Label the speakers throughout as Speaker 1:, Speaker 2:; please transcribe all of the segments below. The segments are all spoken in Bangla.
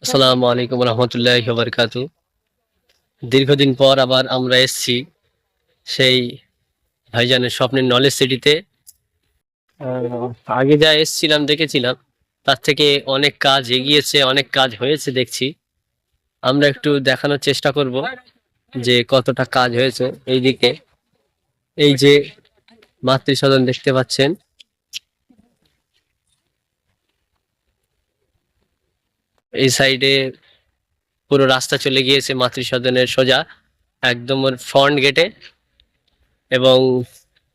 Speaker 1: আসসালামু আলাইকুম রহমতুল্লাহি ওয়া বারাকাতু। দীর্ঘদিন পর আবার আমরা এসেছি সেই ভাইজানের স্বপ্নের নলেজ সিটিতে। আগে যা এসেছিলাম দেখেছিলাম তার থেকে অনেক কাজ এগিয়েছে, অনেক কাজ হয়েছে দেখছি। আমরা একটু দেখানোর চেষ্টা করব যে কতটা কাজ হয়েছে। এইদিকে এই যে মাতৃসদন দেখতে পাচ্ছেন, এই সাইডে পুরো রাস্তা চলে গিয়েছে মাতৃসদনের সোজা একদম ওর ফ্রন্ট গেটে, এবং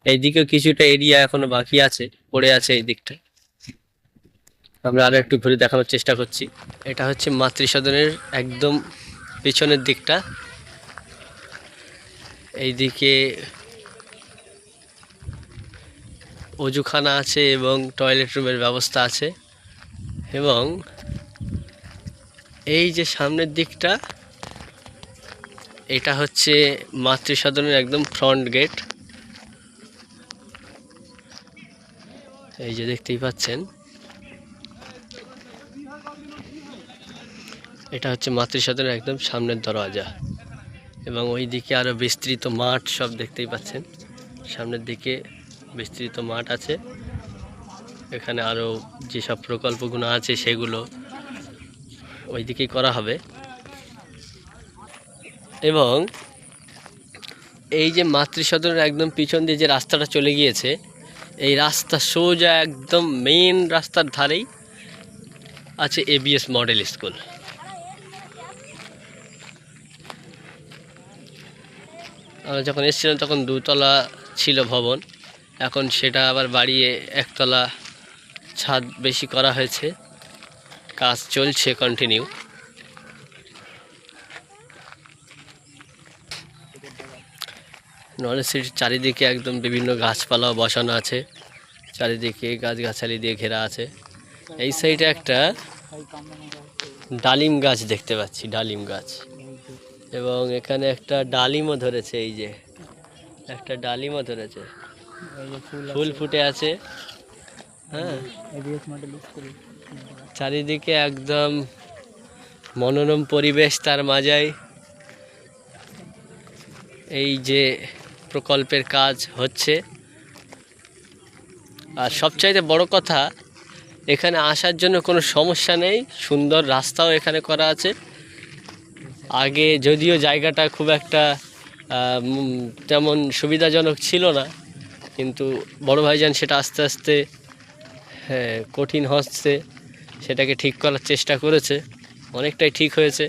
Speaker 1: এইদিকেও কিছুটা এরিয়া এখনো বাকি আছে, পড়ে আছে এই দিকটা। আমরা আরো একটু ঘুরে দেখানোর চেষ্টা করছি। এটা হচ্ছে মাতৃসদনের একদম পিছনের দিকটা। এইদিকে অজুখানা আছে এবং টয়লেট রুমের ব্যবস্থা আছে, এবং এই যে সামনের দিকটা, এটা হচ্ছে মাতৃসদনের একদম ফ্রন্ট গেট। এই যে দেখতেই পাচ্ছেন, এটা হচ্ছে মাতৃসদনের একদম সামনের দরজা, এবং ওই দিকে আরো বিস্তৃত মাঠ সব দেখতেই পাচ্ছেন। সামনের দিকে বিস্তৃত মাঠ আছে, এখানে আরো যেসব প্রকল্পগুলো আছে সেগুলো ওই দিকেই করা হবে। এবং এই যে মাতৃসদনের একদম পিছন দিয়ে যে রাস্তাটা চলে গিয়েছে, এই রাস্তা সোজা একদম মেইন রাস্তার ধারেই আছে এবিএস মডেল স্কুল। আমরা যখন এসেছিলাম তখন দুতলা ছিল ভবন, এখন সেটা আবার বাড়িয়ে একতলা ছাদ বেশি করা হয়েছে, কাজ চলছে কন্টিনিউ। নলেজ সিটির চারিদিকে একদম বিভিন্ন গাছপালাও বসানো আছে, চারিদিকে গাছগাছালি দিয়ে ঘেরা আছে। এই সাইডে একটা ডালিম গাছ দেখতে পাচ্ছি, ডালিম গাছ, এবং এখানে একটা ডালিমও ধরেছে। এই যে একটা ডালিমও ধরেছে, ফুল ফুটে আছে। হ্যাঁ, চারিদিকে একদম মনোরম পরিবেশ, তার মাঝায় এই যে প্রকল্পের কাজ হচ্ছে। আর সবচাইতে বড় কথা, এখানে আসার জন্য কোনো সমস্যা নেই, সুন্দর রাস্তাও এখানে করা আছে। আগে যদিও জায়গাটা খুব একটা তেমন সুবিধাজনক ছিল না, কিন্তু বড় ভাইজান সেটা আস্তে আস্তে কঠিন হচ্ছে, সেটাকে ঠিক করার চেষ্টা করেছে, অনেকটাই ঠিক হয়েছে।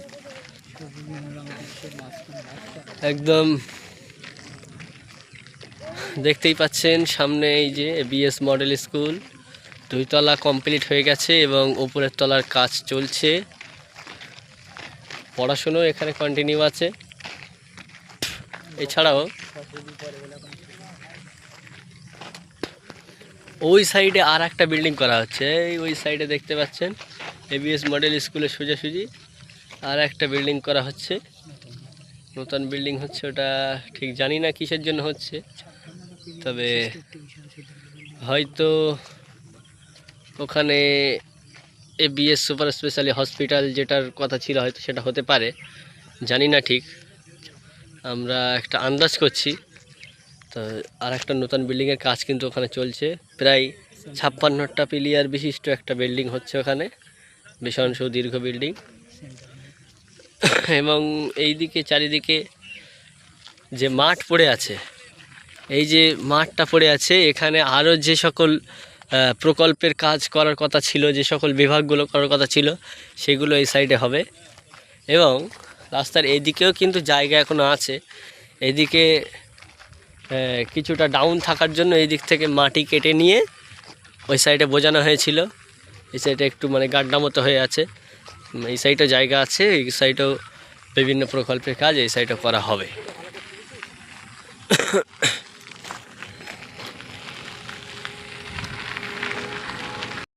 Speaker 1: একদম দেখতেই পাচ্ছেন সামনে এই যে বিএস মডেল স্কুল, দুইতলা কমপ্লিট হয়ে গেছে এবং উপরের তলার কাজ চলছে। পড়াশুনো এখানে কন্টিনিউ আছে। এছাড়াও ওই সাইডে আর একটা বিল্ডিং করা হচ্ছে, ওই সাইডে দেখতে পাচ্ছেন এবিএস মডেল স্কুলের সোজাসুজি আর একটা বিল্ডিং করা হচ্ছে, নতুন বিল্ডিং হচ্ছে। ওটা ঠিক জানি না কিসের জন্য হচ্ছে, তবে হয়তো ওখানে এবিএস সুপার স্পেশালি হসপিটাল যেটার কথা ছিল হয়তো সেটা হতে পারে, জানি না ঠিক, আমরা একটা আন্দাজ করছি। তো আর একটা নতুন বিল্ডিংয়ের কাজ কিন্তু ওখানে চলছে, প্রায় 56টা পিলিয়ার বিশিষ্ট একটা বিল্ডিং হচ্ছে ওখানে, ভীষণ সুদীর্ঘ বিল্ডিং। এবং এই দিকে চারিদিকে যে মাঠ পড়ে আছে, এই যে মাঠটা পড়ে আছে, এখানে আরও যে সকল প্রকল্পের কাজ করার কথা ছিল, যে সকল বিভাগগুলো করার কথা ছিল, সেগুলো এই সাইডে হবে। এবং রাস্তার এদিকেও কিন্তু জায়গা এখনও আছে, এদিকে কিছুটা ডাউন থাকার জন্য এই দিক থেকে মাটি কেটে নিয়ে ওই সাইডে বোঝানো হয়েছিল। এই সাইডে একটু মানে গাড্ডা মতো হয়ে আছে, এই সাইডেও জায়গা আছে, এই সাইডেও বিভিন্ন প্রকল্পের কাজ এই সাইডে করা হবে।